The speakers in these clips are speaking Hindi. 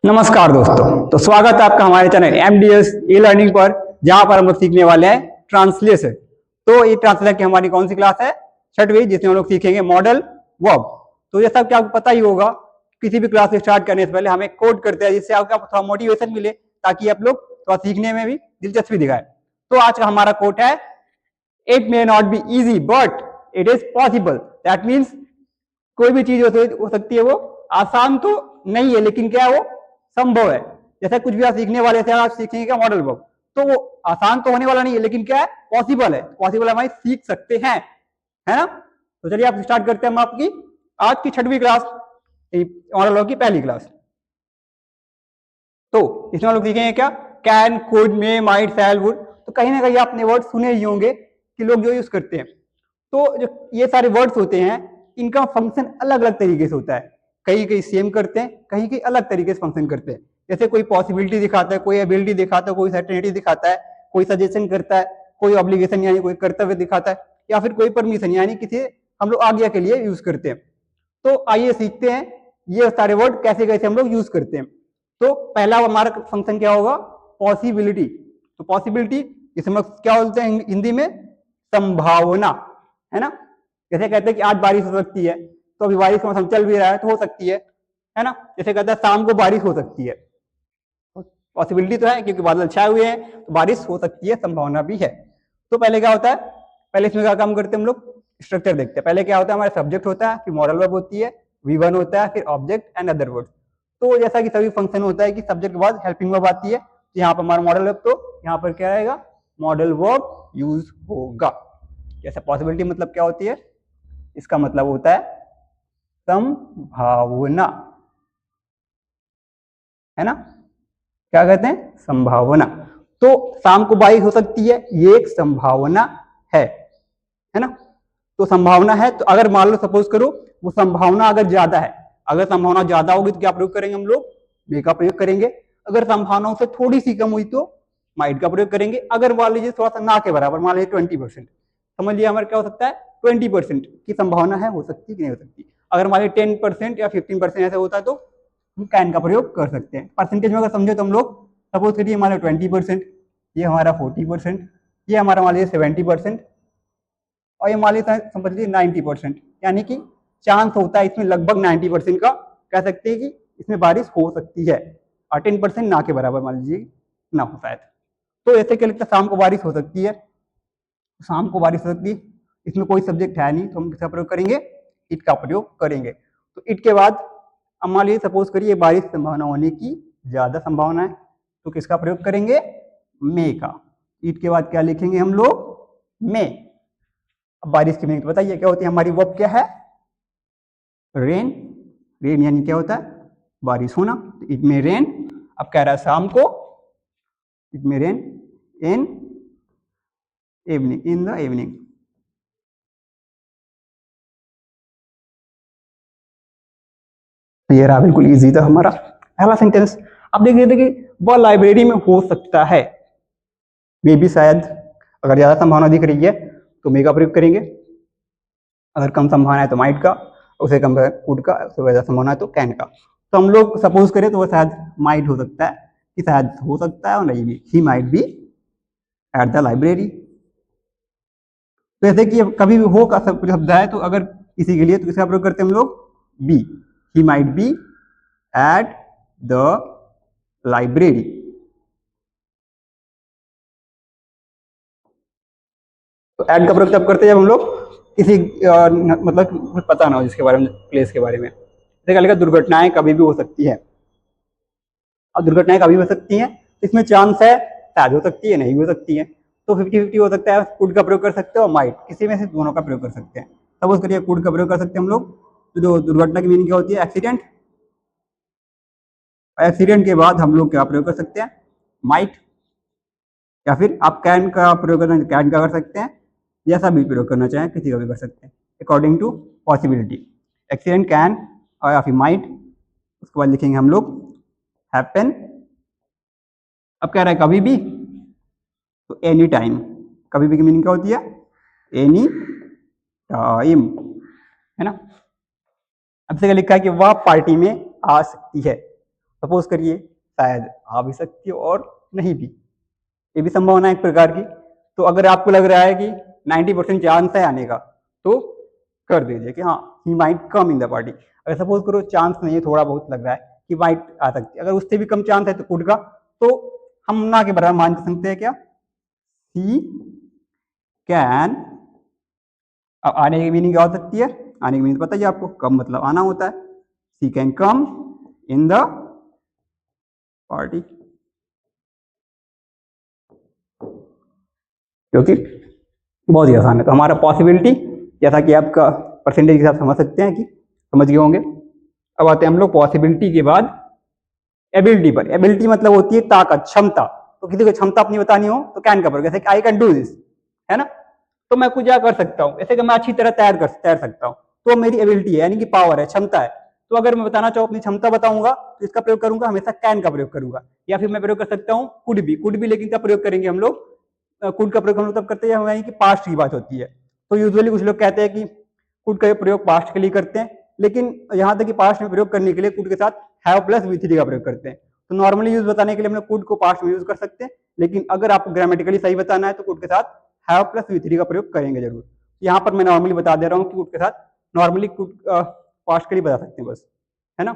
नमस्कार दोस्तों। तो स्वागत है आपका हमारे चैनल एमडीएस ई लर्निंग पर, जहां पर हम लोग सीखने वाले हैं ट्रांसलेशन। तो ये ट्रांसलेशन की हमारी कौन सी क्लास है? छठवीं, जिसमें हम लोग सीखेंगे मॉडल वर्ब। तो ये सब क्या आपको पता ही होगा, किसी भी क्लास स्टार्ट करने से पहले हमें कोड करते हैं, जिससे आपको थोड़ा मोटिवेशन मिले, ताकि आप लोग थोड़ा सीखने में भी दिलचस्पी दिखाए। तो आज का हमारा कोड है, it may not be easy but it is possible. That means कोई भी चीज हो सकती है, वो आसान तो नहीं है, लेकिन क्या है, वो संभव है। जैसे कुछ भी आप सीखने वाले थे, आप सीखेंगे क्या? Modal verb. तो वो आसान तो होने वाला नहीं है, लेकिन क्या है, पॉसिबल है। पॉसिबल हमारी सीख सकते हैं, है ना? तो चलिए आप स्टार्ट करते हैं हम आपकी आज की छठवीं क्लास, मॉडल वर्ब की पहली क्लास। तो इसमें हम लोग सीखेंगे क्या? Can, could, may, might, shall, would. तो कहीं ना कहीं आपने वर्ड सुने ही होंगे कि लोग जो यूज करते हैं। तो जो ये सारे वर्ड्स होते हैं, इनका फंक्शन अलग अलग तरीके से होता है। कहीं कहीं सेम करते हैं, कहीं कहीं अलग तरीके से फंक्शन करते हैं। जैसे कोई पॉसिबिलिटी दिखाता है, कोई एबिलिटी दिखाता है, कोई सर्टेनिटी दिखाता है, कोई सजेशन करता है, कोई ऑब्लिगेशन यानी कोई कर्तव्य दिखाता है, या फिर कोई परमिशन यानी किसी हम लोग आज्ञा के लिए यूज करते हैं। तो आइए सीखते हैं ये सारे वर्ड कैसे कैसे हम लोग यूज करते हैं। तो पहला हमारा फंक्शन क्या होगा? पॉसिबिलिटी। तो पॉसिबिलिटी इसे हम लोग क्या बोलते हैं हिंदी में? संभावना, है ना? जैसे कहते हैं कि आज बारिश हो सकती है, तो अभी बारिश का मौसम चल भी रहा है, तो हो सकती है ना? जैसे कहते हैं शाम को बारिश हो सकती है, पॉसिबिलिटी तो है क्योंकि बादल छाए हुए हैं, तो बारिश हो सकती है, संभावना भी है। तो पहले क्या होता है, पहले इसमें क्या काम करते हैं हम लोग? स्ट्रक्चर देखते हैं। पहले क्या होता है, हमारा सब्जेक्ट होता है, फिर मॉडल वर्ब होती है, V1 होता है, फिर ऑब्जेक्ट एंड अदर वर्ड्स। तो जैसा कि सभी फंक्शन होता है कि सब्जेक्ट के बाद हेल्पिंग वर्ब आती है, तो यहाँ पर हमारा मॉडल वर्ब, तो यहाँ पर क्या आएगा? मॉडल वर्ब यूज होगा। जैसे पॉसिबिलिटी मतलब क्या होती है? इसका मतलब होता है संभावना, है ना? क्या कहते हैं? संभावना। तो शाम को बारिश हो सकती है, ये एक संभावना है ना? तो संभावना है, तो अगर मान लो सपोज करो वो संभावना अगर ज्यादा है, अगर संभावना ज्यादा होगी तो क्या प्रयोग करेंगे हम लोग? मे का प्रयोग करेंगे। अगर संभावनाओं से थोड़ी सी कम हुई तो माइट का प्रयोग करेंगे। अगर मान लीजिए थोड़ा सा ना के बराबर, मान लीजिए 20%, समझ लिया हमारा क्या हो सकता है? 20% की संभावना है, हो सकती है कि नहीं हो सकती। अगर मान लीजिए 10% या 15% ऐसा होता है, तो हम कैन का प्रयोग कर सकते हैं। परसेंटेज में अगर समझे तो हम लोग सपोज करिए मान लो 20%, ये हमारा 40%, ये हमारा मान लीजिए 70%, और ये मान लीजिए समझ लीजिए 90%, यानी कि चांस होता है इसमें लगभग 90% का, कह सकते हैं कि इसमें बारिश हो सकती है। और 10% ना के बराबर मान लीजिए ना हो शायद। तो ऐसे क्या लगता है? शाम को बारिश हो सकती है, शाम को बारिश हो सकती है, इसमें कोई सब्जेक्ट है नहीं, तो हम किसका प्रयोग करेंगे? इट का प्रयोग करेंगे। तो इट के बाद अब मान लीजिए सपोज करिए बारिश संभावना होने की ज्यादा संभावना है, तो किसका प्रयोग करेंगे? मे का। इट के बाद क्या लिखेंगे हम लोग? मे। अब बारिश की मीनिंग बताइए क्या होती है? हमारी वर्ब क्या है? रेन। रेन यानी क्या होता है? बारिश होना। It may rain. अब कह रहा है शाम को, it may rain in evening, in the evening. ये रहा, बिल्कुल इजी था हमारा पहला सेंटेंस। अब देख रहे थे कि वह लाइब्रेरी में हो सकता है, मे भी शायद। अगर ज्यादा संभावना दिख रही है तो मे का प्रयोग करेंगे, अगर कम संभावना है तो माइट का, उसे कम कुड का, उससे ज्यादा संभावना है तो कैन का। तो हम लोग सपोज करें तो वो शायद माइट हो सकता है, कि शायद हो सकता है, और नहीं भी, ही might be at the library. तो जैसे कि कभी भी हो का शब्द है, तो अगर किसी के लिए तो किसका प्रयोग करते हैं हम लोग? Be. He might be at the library. तो एड का प्रयोग तब करते हैं जब हम लोग किसी मतलब पता ना हो जिसके बारे में, प्लेस के बारे में। देखा दुर्घटनाएं कभी भी हो सकती है। अब दुर्घटनाएं कभी हो सकती हैं, इसमें चांस है शायद हो सकती है, नहीं भी हो सकती है। तो 50-50 हो सकता है। कुड का प्रयोग कर सकते हो और माइट, किसी में से दोनों का प्रयोग कर सकते हैं। सपोज करिए कुड का प्रयोग कर सकते हैं हम लोग। तो जो दुर्घटना की मीनिंग क्या होती है? एक्सीडेंट। एक्सीडेंट के बाद हम लोग क्या प्रयोग कर सकते हैं? माइट। या फिर आप कैन का प्रयोग करना, कैन का कर सकते हैं, जैसा भी प्रयोग करना चाहें किसी का भी कर सकते हैं, according to possibility. Accident, can और या फिर माइट। उसके बाद लिखेंगे हम लोग हैपन। अब कह रहा है कभी भी, तो एनी टाइम। कभी भी की मीनिंग क्या होती है? एनी टाइम, है ना? अब से लिखा है कि वह पार्टी में आ सकती है। सपोज करिए शायद आ भी सकती है और नहीं भी, ये भी संभावना है एक प्रकार की। तो अगर आपको लग रहा है कि 90% चांस है आने का, तो कर दीजिए कि हाँ he might come in the party. अगर सपोज करो चांस नहीं है, थोड़ा बहुत लग रहा है कि माइट आ सकती है, अगर उससे भी कम चांस है तो कुड का, तो हम ना के बराबर मान सकते हैं क्या, ही कैन। अब आने की मीनिंग क्या हो सकती है, आने की मीनिंग पता है आपको, कम मतलब आना होता है। He can come in the party, क्योंकि बहुत ही आसान है। तो हमारा पॉसिबिलिटी, जैसा कि आपका परसेंटेज के साथ समझ सकते हैं कि समझ गए होंगे। अब आते हैं हम लोग पॉसिबिलिटी के बाद एबिलिटी पर। एबिलिटी मतलब होती है ताकत, क्षमता। तो किसी को क्षमता अपनी बतानी हो तो कैन का प्रयोग, जैसे आई कैन डू दिस, है ना। तो मैं कुछ कर सकता हूँ, जैसे कि मैं अच्छी तरह तैर सकता हूँ, तो मेरी एबिलिटी है, यानी कि पावर है, क्षमता है। तो अगर मैं बताना चाहूँ अपनी क्षमता बताऊंगा तो इसका प्रयोग करूंगा, हमेशा कैन का प्रयोग करूंगा। या फिर मैं प्रयोग कर सकता हूँ कुड भी, लेकिन क्या प्रयोग करेंगे हम लोग, कुड का प्रयोग हम लोग तब करते हैं यानी कि पास्ट की बात होती है। तो यूजुअली कुछ लोग कहते हैं कि कुड का प्रयोग पास्ट के लिए करते हैं, लेकिन यहाँ तक कि पास्ट में प्रयोग करने के लिए कुड के साथ हैव प्लस V3 का प्रयोग करते हैं। तो नॉर्मली यूज बताने के लिए हम लोग कुड को पास्ट में यूज कर सकते हैं, लेकिन अगर आपको ग्रामेटिकली सही बताना है तो कुड के साथ हैव प्लस V3 का प्रयोग करेंगे जरूर। यहाँ पर मैं नॉर्मली बता दे रहा हूँ कि कुड के साथ नॉर्मली कुड पास्ट के लिए बता सकते हैं बस, है ना।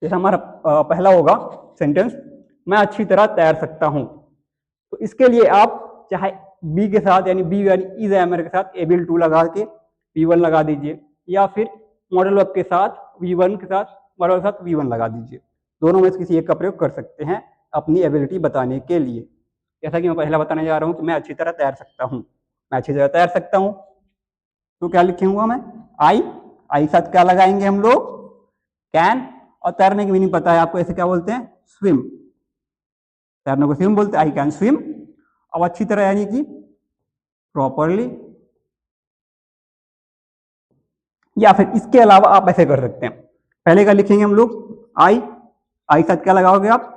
जैसे हमारा पहला होगा सेंटेंस, मैं अच्छी तरह तैर सकता हूँ। तो इसके लिए आप चाहे बी के साथ यानी बी यानी इज एमर के साथ एबल टू लगा के V1 लगा दीजिए, या फिर मॉडल वर्ब के साथ V1 के साथ मॉडल के साथ V1 लगा दीजिए। दोनों में से किसी एक का प्रयोग कर सकते हैं अपनी एबिलिटी बताने के लिए। जैसा कि मैं पहला बताने जा रहा हूँ कि मैं अच्छी तरह तैर सकता हूँ, मैं अच्छी तरह तैर सकता हूँ। तो क्या लिखेंगे मैं, आई साथ क्या लगाएंगे हम लोग, कैन। और तैरने की मीनिंग पता है आपको, ऐसे क्या बोलते हैं, स्विम। तैरने को स्विम बोलते हैं, आई कैन स्विम। अब अच्छी तरह यानी कि प्रॉपरली, या फिर इसके अलावा आप ऐसे कर सकते हैं। पहले का लिखेंगे हम लोग आई साथ क्या लगाओगे आप,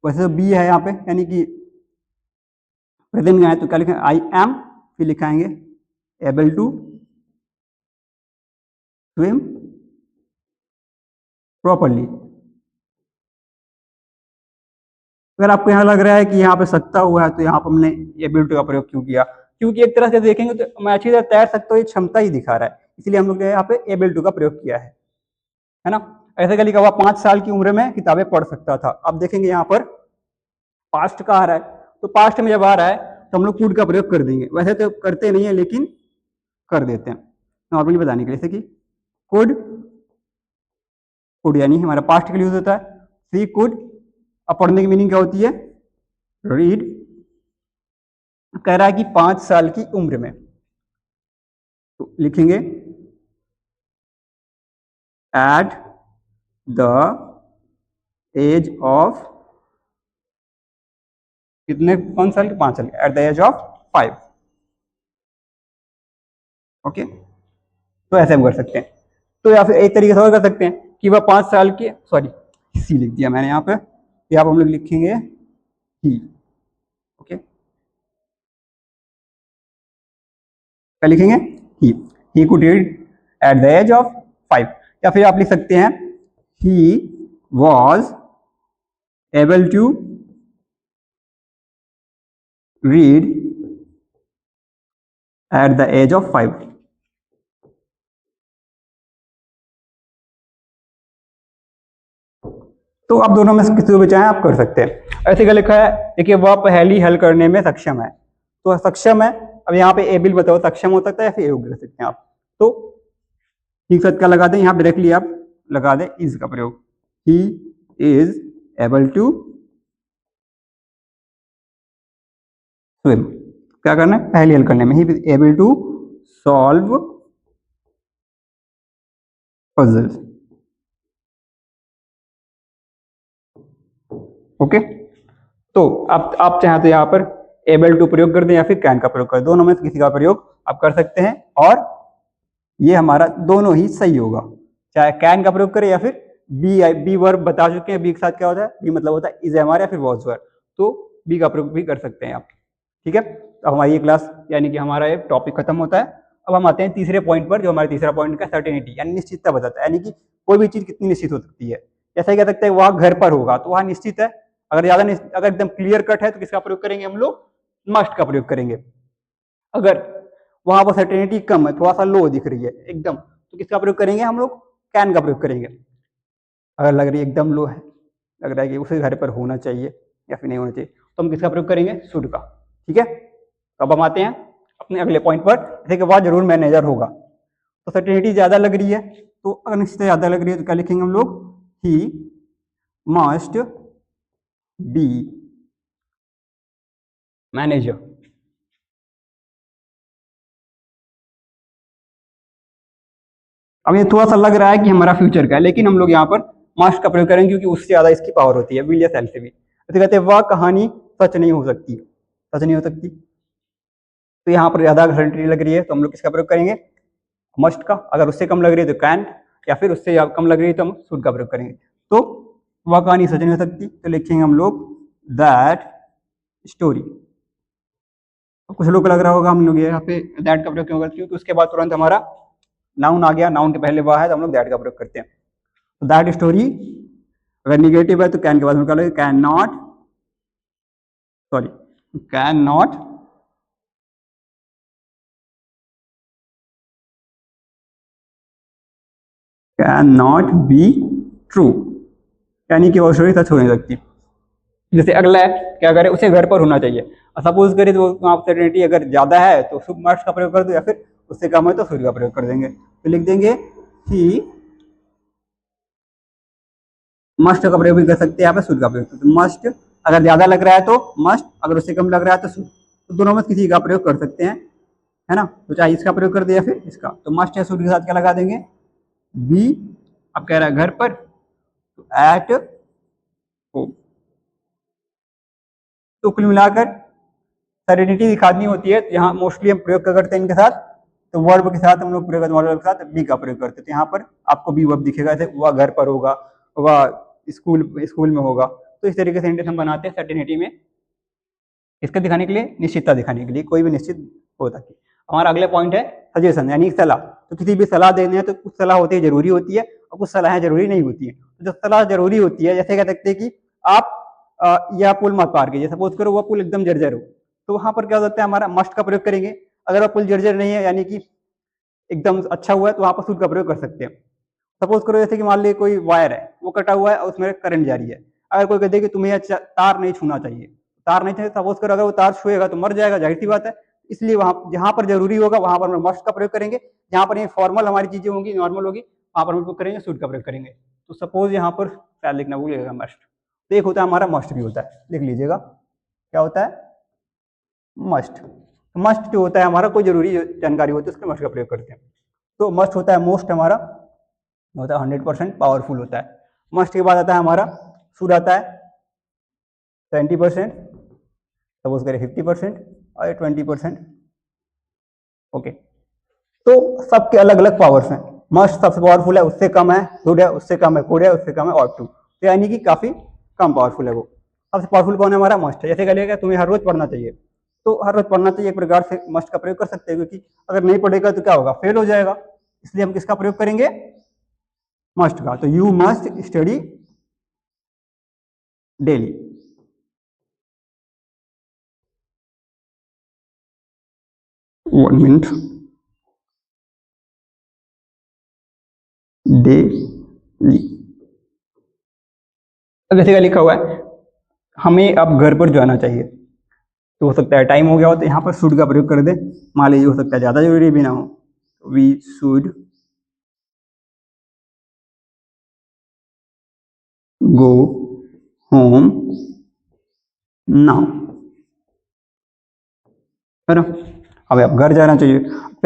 वैसे बी है यहाँ पे यानी कि प्रेजेंट में है, तो क्या लिखेंगे आई एम, फिर लिखाएंगे एबल टू स्विम प्रॉपरली। अगर आपको यहाँ लग रहा है कि यहाँ पे सकता हुआ है, तो यहाँ पर हमने एबिलिटी का प्रयोग क्यों किया, क्योंकि एक तरह से देखेंगे तो मैं अच्छी तरह तैर सकता हूँ ये क्षमता ही दिखा रहा है, इसलिए हम लोग ने यहाँ पे एबिलिटी का प्रयोग किया है ना। ऐसे का लिखा हुआ 5 साल की उम्र में किताबें पढ़ सकता था। अब देखेंगे यहाँ पर पास्ट का आ रहा है, तो पास्ट में जब आ रहा है तो हम लोग कुड का प्रयोग कर देंगे। वैसे तो करते नहीं है लेकिन कर देते हैं नॉर्मली बताने के लिए, जैसे कि कुड, कुड यानी हमारा पास्ट के लिए यूज होता है, सी कुड। अब पढ़ने की मीनिंग क्या होती है, रीड। कह रहा है कि 5 साल की उम्र में, तो लिखेंगे एट द एज ऑफ, कितने, कौन साल के, 5 साल के, at the age of 5। Okay, तो ऐसे हम कर सकते हैं। तो या फिर एक तरीके से और कर सकते हैं कि वह 5 साल के, सॉरी सी लिख दिया मैंने यहाँ पे, यहाँ पर हम लोग लिखेंगे ही। ओके, क्या लिखेंगे, he could read at the age of 5। या फिर आप लिख सकते हैं he was able to read at the age of 5। तो आप दोनों में से किसी को भी चाहें आप कर सकते हैं। ऐसे क्या लिखा है, देखिए वह पहेली हल करने में सक्षम है, तो सक्षम है। अब यहाँ पे एबिल बताओ, सक्षम हो सकता है या फिर योग्य कर सकते हैं आप। तो ठीक साथ क्या लगा दें, यहाँ डायरेक्टली आप लगा दें इज का प्रयोग, he is able to swim. क्या करना है, पहेली हल करने में, he is able to solve puzzles. Okay, तो आप चाहें तो यहाँ पर एबल टू प्रयोग कर दें या फिर कैन का प्रयोग कर दें, दोनों में से किसी का प्रयोग आप कर सकते हैं, और ये हमारा दोनों ही सही होगा। चाहे कैन का प्रयोग करें या फिर बी वर्ब बता चुके हैं, बी के साथ क्या होता है, बी मतलब होता है इज एम आर या फिर वॉज वर, तो बी का प्रयोग भी कर सकते हैं आप। ठीक है, अब हमारी ये क्लास यानी कि हमारा ये टॉपिक खत्म होता है। अब हम आते हैं तीसरे पॉइंट पर, जो हमारा तीसरा पॉइंट का सर्टेनिटी यानी निश्चितता बताता है, यानी कि कोई भी चीज कितनी निश्चित हो सकती है। ऐसा ही कह सकते हैं वह घर पर होगा, तो वह निश्चित है। अगर ज्यादा अगर एकदम क्लियर कट है तो किसका प्रयोग करेंगे हम लोग, मस्ट का प्रयोग करेंगे। अगर वहां पर सर्टेनिटी कम है, थोड़ा सा लो दिख रही है एकदम, तो किसका प्रयोग करेंगे हम लोग, कैन का प्रयोग करेंगे। अगर लग रही है एकदम लो है, लग रहा है कि उसे घर पर होना चाहिए या फिर नहीं होना चाहिए, तो हम किसका प्रयोग करेंगे, शुड का। ठीक है, तो अब हम आते हैं अपने अगले पॉइंट पर, जैसे कि वह जरूर मैनेजर होगा। तो सर्टेनिटी ज्यादा लग रही है, तो अगर निश्चित ज्यादा लग रही है तो क्या लिखेंगे हम लोग, ही मस्ट बी मैनेजर। अब ये थोड़ा सा लग रहा है कि हमारा फ्यूचर का है, लेकिन हम लोग यहाँ पर मस्ट का प्रयोग करेंगे क्योंकि उससे ज्यादा इसकी पावर होती है, विल या सेल से भी। तो कहते हैं वह कहानी सच नहीं हो सकती, सच नहीं हो सकती। तो यहाँ पर ज्यादा सर्टेनिटी लग रही है तो हम लोग किसका प्रयोग करेंगे, मस्ट का। अगर उससे कम लग रही है तो कैन, या फिर उससे कम लग रही है तो हम शुड का प्रयोग करेंगे। तो वह कहानी सच नहीं हो सकती, तो लिखेंगे हम लोग दैट स्टोरी। कुछ लोग को लग रहा होगा हम लोग यहाँ पे दैट का प्रयोग क्यों करते हैं, क्योंकि उसके बाद तुरंत हमारा नाउन आ गया, नाउन के पहले वह है तो हम लोग दैट का प्रयोग करते हैं। तो दैट स्टोरी अगर निगेटिव है तो कैन के बाद हम लोग can not, sorry can not be true, यानी कि वो स्टोरी सच हो नहीं सकती। जैसे अगला है, क्या करे, उसे घर पर होना चाहिए। सपोज करें तो वहाँ सर्टेनिटी अगर ज्यादा है तो शुभ मस्ट का प्रयोग कर दो, या फिर उससे कम है तो शुड का प्रयोग कर देंगे। तो लिख देंगे ही मस्ट का प्रयोग भी कर सकते हैं, यहाँ पे शुड का प्रयोग करते हैं। मस्ट अगर ज्यादा लग रहा है तो मस्ट, अगर उससे कम लग रहा है तो शुड, तो दोनों में किसी का प्रयोग कर सकते हैं, है ना। तो चाहे इसका प्रयोग कर दे या फिर इसका। तो मस्ट या शुड के साथ क्या लगा देंगे, बी। अब कह रहा है घर पर, तो एट होम। तो कुल मिलाकर सर्टेनिटी दिखानी होती है तो यहाँ मोस्टली हम प्रयोग क्या करते हैं इनके साथ, तो वर्ब के साथ हम लोग प्रयोग, वर्ब के साथ बी का प्रयोग करते हैं। तो यहाँ पर आपको बी वर्ब दिखेगा, जैसे वह घर पर होगा, वह स्कूल में होगा। तो इस तरीके से सेंटेंस हम बनाते हैं सर्टेनिटी में, इसका दिखाने के लिए, निश्चितता दिखाने के लिए, कोई भी निश्चित हो ताकि। हमारा अगला पॉइंट है सजेशन, यानी सलाह। तो किसी भी सलाह देने हैं तो कुछ सलाह होती है जरूरी होती है और कुछ सलाहें जरूरी नहीं होती है। तो जो सलाह जरूरी होती है, जैसे कह सकते हैं कि आप यह पुल मत पार कीजिए, सपोज करो वह पुल एकदम जर्जर हो, तो वहां पर क्या होता है, हमारा मस्ट का प्रयोग करेंगे। अगर वह पुल जर्जर नहीं है, यानी कि एकदम अच्छा हुआ है, तो वहां पर शुड का प्रयोग कर सकते हैं। सपोज करो जैसे कि मान लीजिए कोई वायर है, वो कटा हुआ है और उसमें करंट जा रही है। अगर कोई कहते हैं कि तुम्हें यह तार नहीं छूना चाहिए, तार नहीं चाहिए, सपोज करो अगर वो तार छुएगा तो मर जाएगा, जाहिर सी बात है। इसलिए वहां जहां पर जरूरी होगा वहां पर हम मस्ट का प्रयोग करेंगे, जहां पर ये फॉर्मल हमारी चीजें होंगी, नॉर्मल होगी, वहां पर हम लोग करेंगे शुड का प्रयोग करेंगे। तो सपोज यहाँ पर शायद लिखना भूलिएगा मस्ट, तो एक होता है हमारा मस्ट भी होता है, लिख लीजिएगा क्या होता है, मस्ट। मस्ट जो होता है हमारा, कोई जरूरी जानकारी होती है उसके मस्ट का प्रयोग करते हैं। तो मस्ट होता है मोस्ट, हमारा होता है 100% पावरफुल होता है। मस्ट के बाद आता है हमारा शुड, आता है 70%, सपोज करें 50% और 20%। ओके, तो सबके अलग अलग पावर्स हैं। मस्ट सबसे पावरफुल है, उससे कम है शुड है, उससे कम है कुड है, उससे कम है ऑट टू, तो यानी कि काफी कम पावरफुल है वो। सबसे पावरफुल कौन है, हमारा मस्ट है। जैसे कहेगा तुम्हें हर रोज पढ़ना चाहिए, तो हर रोज पढ़ना चाहिए एक प्रकार से मस्ट का प्रयोग कर सकते हैं, क्योंकि अगर नहीं पढ़ेगा तो क्या होगा, फेल हो जाएगा। इसलिए हम किसका प्रयोग करेंगे, मस्ट का। तो you must study daily. One minute, daily. अब जैसे क्या लिखा हुआ है, हमें अब घर पर जाना चाहिए, तो हो सकता है टाइम हो गया हो तो यहाँ पर शुड का प्रयोग कर दे। मान लीजिए हो सकता है ज्यादा जरूरी भी ना हो, we should go home now, है ना। अब आप घर जाना चाहिए,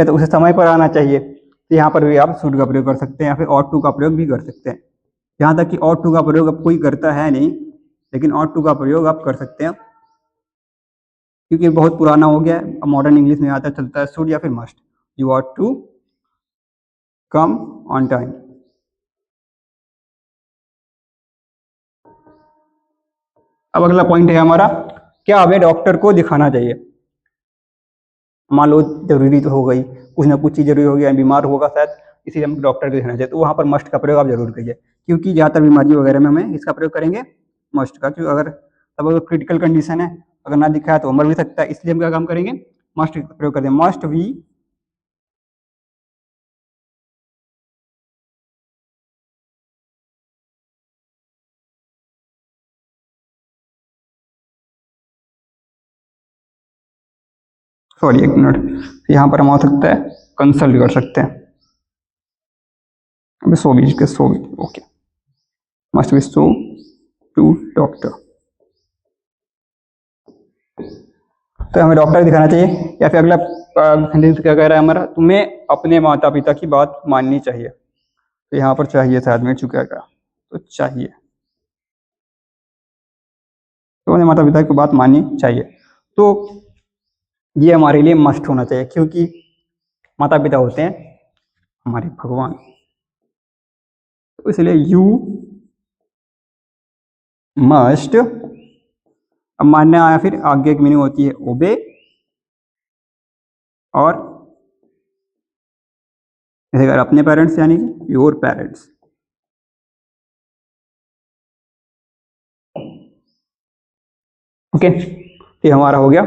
तो उसे समय पर आना चाहिए, तो यहाँ पर भी आप शुड का प्रयोग कर सकते हैं, या फिर ऑट टू का प्रयोग भी कर सकते हैं। यहाँ तक कि ऑट टू का प्रयोग अब कोई करता है नहीं, लेकिन ऑट टू का प्रयोग आप कर सकते हैं, क्योंकि बहुत पुराना हो गया है। अब मॉडर्न इंग्लिश में आता चलता है शुड या फिर must. You ought to come on time. अब अगला पॉइंट है हमारा, क्या हमें डॉक्टर को दिखाना चाहिए। मान लो जरूरी तो हो गई, कुछ ना कुछ चीज जरूरी हो गया, बीमार होगा शायद, इसीलिए हम डॉक्टर को दिखाना चाहिए, तो वहाँ पर मस्ट का प्रयोग आप जरूर करिए, क्योंकि ज़्यादातर बीमारी वगैरह में हमें इसका प्रयोग करेंगे मस्ट का, क्योंकि अगर तब अगर क्रिटिकल कंडीशन है, अगर ना दिखाया तो मर भी सकता है, इसलिए हम क्या काम करेंगे, मस्ट का प्रयोग करेंगे। मस्ट वी सॉरी एक मिनट, यहाँ पर हम आ सकता है कंसल्ट कर सकते हैं, अभी सो भी okay, must be so to doctor, तो हमें डॉक्टर दिखाना चाहिए। या फिर अगला सेंटेंस क्या कह रहा है हमारा, तुम्हें अपने माता पिता की बात माननी चाहिए, तो यहाँ पर चाहिए शायद में चुका का, तो चाहिए, तो अपने माता पिता की बात माननी चाहिए, तो ये हमारे लिए मस्ट होना चाहिए, क्योंकि माता पिता होते हैं हमारे भगवान, तो इसलिए यू मस्ट, अब मानना आया, फिर आगे की मीनिंग होती है ओबे, और जैसे अगर अपने पेरेंट्स यानी कि योर पेरेंट्स, ओके, ये हमारा हो गया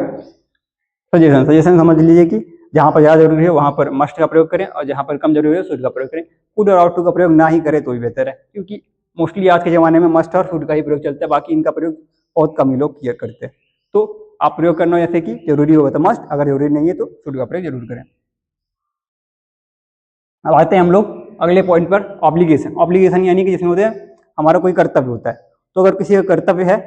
सजेशन। सजेशन समझ लीजिए कि जहां पर ज़्यादा जरूरी है वहां पर मस्ट का प्रयोग करें, और जहां पर कम जरूरी है शुड का प्रयोग करें। कुड और आउट टू का प्रयोग ना ही करें तो ही बेहतर है, क्योंकि मोस्टली आज के ज़माने में मस्ट और शुड का ही प्रयोग चलता है, बाकी इनका प्रयोग बहुत कम ही लोग किया करते हैं। तो आप प्रयोग करना जैसे कि जरूरी होगा तो मस्ट, अगर जरूरी नहीं है तो शुड का प्रयोग जरूर करें। अब आते हैं हम लोग अगले पॉइंट पर, ऑब्लिगेशन। ऑब्लिगेशन यानी कि जिसमें होते हैं हमारा कोई कर्तव्य होता है, तो अगर किसी का कर्तव्य है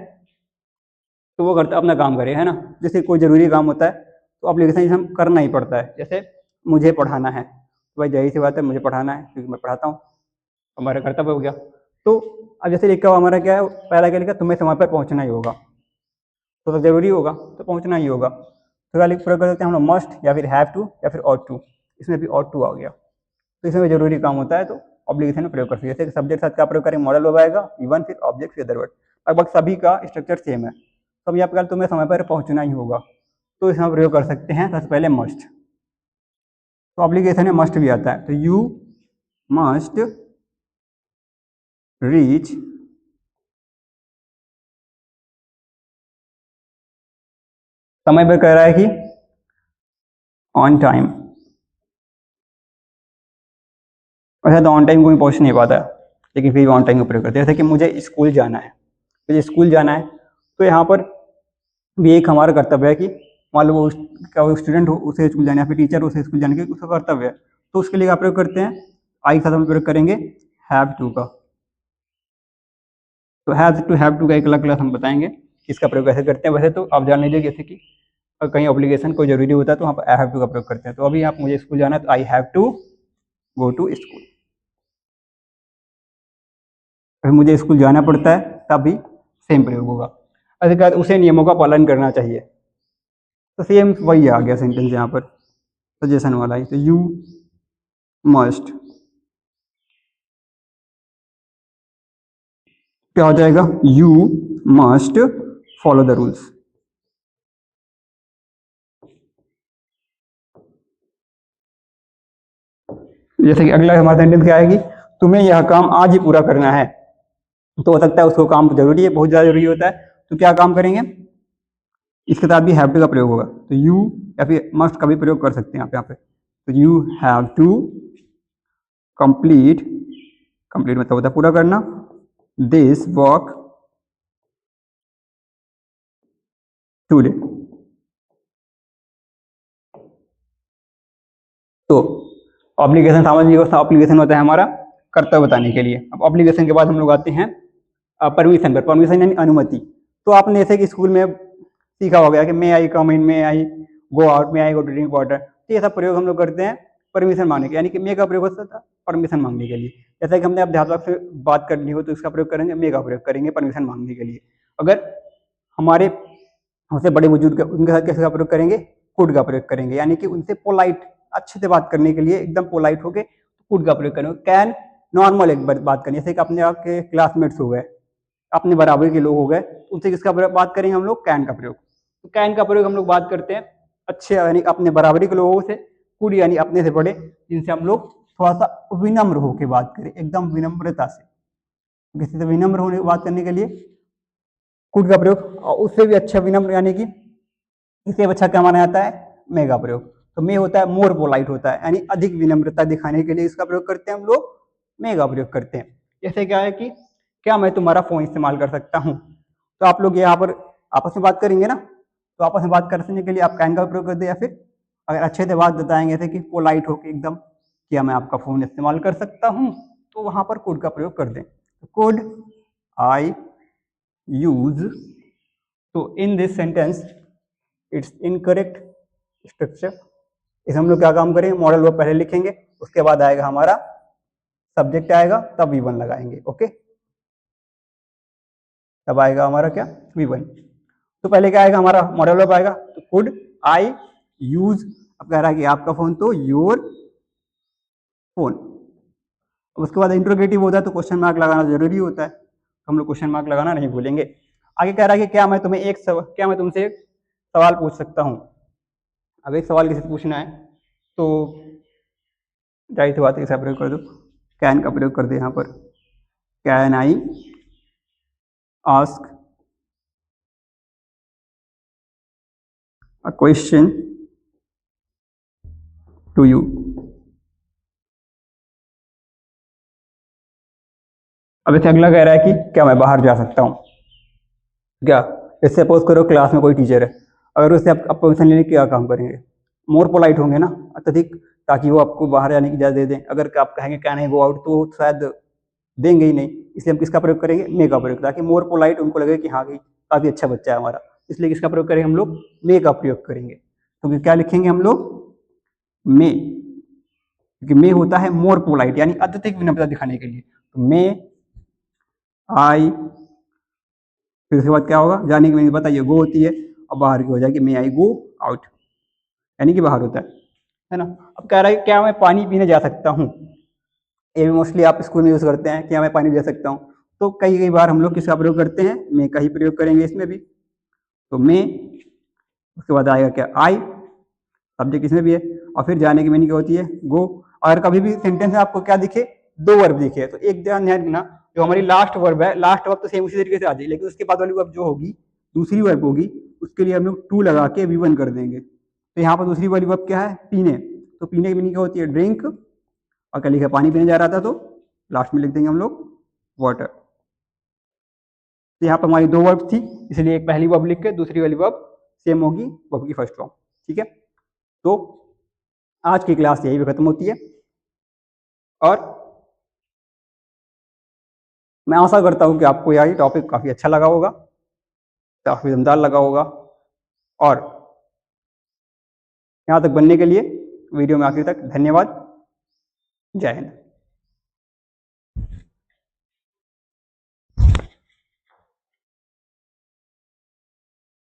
तो वो करता अपना काम करे, है ना। जैसे कोई जरूरी काम होता है तो ऑब्लिगेशन हम करना ही पड़ता है, जैसे मुझे पढ़ाना है, तो भाई जाहिर सी बात है मुझे पढ़ाना है क्योंकि मैं पढ़ाता हूँ, हमारा कर्तव्य हो गया। तो अब जैसे लिखा हुआ हमारा क्या है, पहला क्या लिखा, तुम्हें समय पर पहुंचना ही होगा, तो जरूरी होगा तो पहुंचना ही होगा, तो क्या प्रयोग कर सकते हैं हम लोग, मस्ट या फिर हैव टू या फिर ऑट टू, इसमें भी ऑट टू आ गया, तो इसमें जरूरी काम होता है तो ऑब्लिगेशन में प्रयोग कर सकते हैं। जैसे सब्जेक्ट साथ का प्रयोग करें मॉडल वर्ब आएगा, इवन फिर ऑब्जेक्ट फिर अदर वर्ड, लगभग सभी का स्ट्रक्चर सेम है। तो अब यहाँ पर तुम्हें समय पर पहुंचना ही होगा, तो इसमें प्रयोग कर सकते हैं सबसे पहले मस्ट, तो ऑब्लिगेशन में मस्ट भी आता है, तो यू मस्ट रीच समय पर कह रहा है कि ऑन टाइम, वैसे तो ऑन टाइम कोई पहुंच नहीं पाता है, लेकिन फिर ऑन टाइम का प्रयोग करते हैं। जैसे कि मुझे स्कूल जाना है, मुझे स्कूल जाना है, तो यहाँ पर भी एक हमारा कर्तव्य है कि मान लो वो क्या वो स्टूडेंट हो उसे स्कूल जाना है, फिर टीचर उसे स्कूल जाने के उसका कर्तव्य है, तो उसके लिए क्या प्रयोग करते हैं, आई के साथ हम प्रयोग करेंगे हैव टू का, तो हैव टू का एक अलग क्लास हम बताएंगे इसका प्रयोग कैसे करते हैं। वैसे तो आप जान लीजिए जैसे कि कहीं ऑब्लिगेशन कोई जरूरी होता है तो वहाँ पर आई हैव टू का प्रयोग करते हैं, तो अभी आप मुझे स्कूल जाना है तो I have to go to school, अगर मुझे स्कूल जाना पड़ता है तब भी सेम प्रयोग होगा। ऐसे क्या उसे नियमों का पालन करना चाहिए, तो सेम वही आ गया सेंटेंस यहाँ पर सजेशन वाला ही, तो यू मस्ट क्या हो जाएगा, you must follow the rules, जैसे कि अगला हमारा सेंटेंस क्या है कि तुम्हें यह काम आज ही पूरा करना है, तो हो सकता है उसको काम जरूरी है, बहुत ज़्यादा जरूरी होता है, तो क्या काम करेंगे, इसके साथ भी हैव टू का प्रयोग होगा, तो यू या फिर मस्ट का भी प्रयोग कर सकते हैं आप यहाँ पे, तो you have to complete, complete मतलब होता है पूरा करना, दिस वर्क टुडे, तो ऑब्लिगेशन सामाजिक व्यवस्था ऑब्लिगेशन होता है हमारा कर्तव्य बताने के लिए। अब ऑब्लिगेशन के बाद हम लोग आते हैं परमिशन पर, परमिशन यानी अनुमति। तो आपने जैसे कि स्कूल में सीखा होगा कि may I come in, may I go out, may I go to drink water, तो ये सब प्रयोग हम लोग करते हैं परमिशन मांगने के, यानी कि मे का प्रयोग होता था परमिशन मांगने के लिए। जैसे कि हमने अध्यापक से बात करनी हो तो इसका प्रयोग करेंगे, मे का प्रयोग करेंगे परमिशन मांगने के लिए। अगर हमारे हमसे बड़े बुजुर्ग उनके साथ कैसे का प्रयोग करेंगे, कुड का प्रयोग करेंगे, यानी कि उनसे पोलाइट अच्छे से बात करने के लिए एकदम पोलाइट होके कुड का प्रयोग करेंगे। कैन नॉर्मल एक बात करनी, जैसे कि अपने आपके क्लासमेट्स हो गए, अपने बराबर के लोग हो गए, उनसे किसका बात करेंगे हम लोग, कैन का प्रयोग, तो कैन का प्रयोग हम लोग बात करते हैं अच्छे यानी अपने बराबरी के लोगों से, कुड यानी अपने से बड़े जिनसे हम लोग थोड़ा सा विनम्र होकर बात करें, एकदम विनम्रता से। किसी से विनम्र होने बात करने के लिए कुड का प्रयोग, और उससे भी अच्छा विनम्र यानी कि इससे अच्छा क्या माना जाता है, मे का प्रयोग। तो मे होता है मोर पोलाइट होता है, यानी अधिक विनम्रता दिखाने के लिए इसका प्रयोग करते हैं हम लोग, मे का प्रयोग करते हैं। जैसे क्या है कि क्या मैं तुम्हारा फोन इस्तेमाल कर सकता हूँ, तो आप लोग यहाँ पर आपस में बात करेंगे ना, तो आपस में बात करने के लिए आप कैन का प्रयोग कर दे, या फिर अगर अच्छे से बात बताएंगे जैसे कि पोलाइट होके एकदम, क्या मैं आपका फोन इस्तेमाल कर सकता हूँ, तो वहां पर कुड का प्रयोग कर दें। कुड आई यूज, तो in this sentence it's incorrect structure. इस हम लोग क्या काम करें, मॉडल वर्ब पहले लिखेंगे, उसके बाद आएगा हमारा सब्जेक्ट आएगा, तब V1 लगाएंगे। ओके, तब आएगा हमारा क्या, V1। तो पहले क्या आएगा, हमारा मॉडल वर्ब आएगा, तो कुड आई यूज, अब कह रहा है कि आपका फोन, तो योर फोन। उसके बाद इंट्रोगेटिव होता है तो क्वेश्चन मार्क लगाना जरूरी होता है, तो हम लोग क्वेश्चन मार्क लगाना नहीं भूलेंगे। आगे कह रहा है कि क्या मैं तुमसे एक सवाल पूछ सकता हूँ। अब एक सवाल किसी से पूछना है तो जाहिर सी बात है, इसका प्रयोग कर दो, कैन का प्रयोग कर दे यहाँ पर, can I ask a question to you. अब इसे अगला कह रहा है कि क्या मैं बाहर जा सकता हूँ। क्या, इससे सपोज करो क्लास में कोई टीचर है, अगर उससे आप परमिशन लेने क्या काम करेंगे, मोर पोलाइट होंगे ना अत्यधिक, ताकि वो आपको बाहर जाने की इजाजत दे दें। अगर आप कहेंगे कैन आई गो आउट, तो शायद देंगे ही नहीं, इसलिए हम किसका प्रयोग करेंगे, मे का प्रयोग, ताकि मोर पोलाइट उनको लगे कि हाँ काफी अच्छा बच्चा है हमारा, इसलिए किसका प्रयोग करेंगे हम लोग, मे का प्रयोग करेंगे। तो क्या लिखेंगे हम लोग, मे, क्योंकि मे होता है मोर पोलाइट, यानी अत्यधिक विनम्रता दिखाने के लिए। तो मे आई, फिर उसके बाद क्या होगा, जाने की मैंने बताइए गो होती है, और बाहर की हो जाएगी मे आई गो आउट, यानी कि बाहर होता है ना। अब कह रहा है क्या मैं पानी पीने जा सकता हूँ, ये भी मोस्टली आप स्कूल में यूज करते हैं, क्या मैं पानी पी सकता हूँ। तो कई कई बार हम लोग किसका प्रयोग करते हैं, मे का ही प्रयोग करेंगे इसमें भी। तो मे, उसके बाद आएगा क्या, आई, सब्जेक्ट इसमें भी है, और फिर जाने की मीनिंग क्या होती है, गो। अगर कभी भी सेंटेंस में आपको क्या दिखे, दो वर्ब दिखे, तो एक ध्यान रखना, जो हमारी लास्ट वर्ब है, लास्ट वर्ब तो सेम उसी तरीके से आ जाए, लेकिन उसके बाद वाली वर्ब जो होगी, दूसरी वर्ब होगी, उसके लिए हम लोग टू लगा के V1 कर देंगे। तो यहाँ पर दूसरी वाली वर्ब क्या है, पीने, तो पीने की मीनिंग क्या होती है, ड्रिंक, और क्या लिखा, पानी पीने जा रहा था, तो लास्ट में लिख देंगे हम लोग वाटर। तो यहाँ पर हमारी दो वर्ब थी, इसलिए एक पहली वर्ब लिख के दूसरी वाली वर्ब सेम होगी वर्ब की फर्स्ट फॉर्म। ठीक है, तो आज की क्लास यही पे खत्म होती है, और मैं आशा करता हूँ कि आपको यह टॉपिक काफ़ी अच्छा लगा होगा, काफ़ी दमदार लगा होगा, और यहाँ तक बनने के लिए वीडियो में आखिर तक धन्यवाद। जय हिंद।